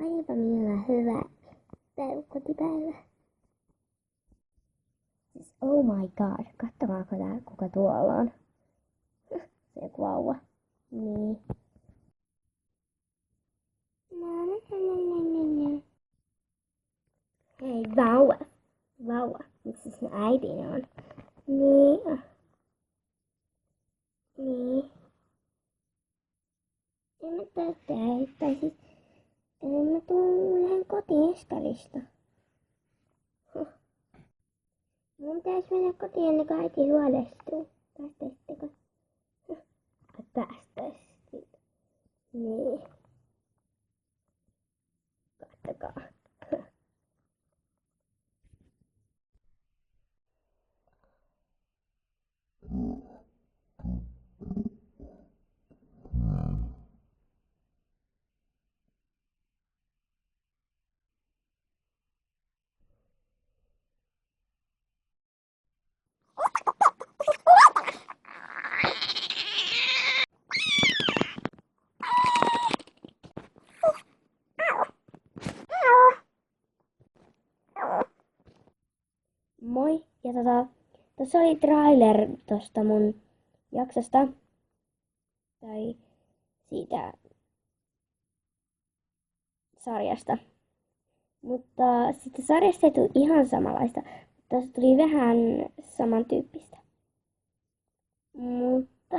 Olipa minulla hyvä kotipäivä. Siis, oh my god, kattokaako tää, kuka tuolla on. Se vauva. Niin. Hei, vauva. Vauva. Miksi sinä äitini on? Niin. Niin. En mä täyttää, tai siis en mä lähden kotiin Eskalista. Mun pitäis mennä kotiin ennen kuin äiti huolestuu. Päästäisittekö? Päästäisit. Niin. Kattokaa. Moi, ja tossa oli trailer tosta mun jaksosta. Tai siitä sarjasta. Mutta siitä sarjasta ei tule ihan samanlaista. Tästä tuli vähän samantyyppistä. Mutta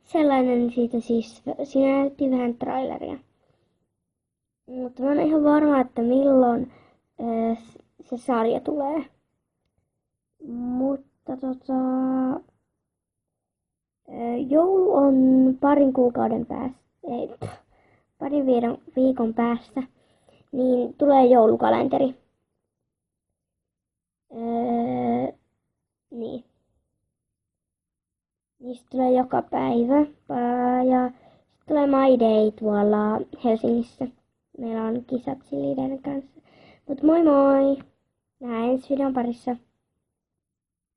sellainen siitä siis, siinä näytti vähän traileria. Mutta mä oon ihan varma, että milloin se sarja tulee. Mutta joulu on parin kuukauden päästä, ei, parin viikon päästä, niin tulee joulukalenteri. Niin. Niistä tulee joka päivä. Ja sitten tulee My Day tuolla Helsingissä. Meillä on kisat Siliiden kanssa. Mut moi moi! Nähdään ensi videon parissa.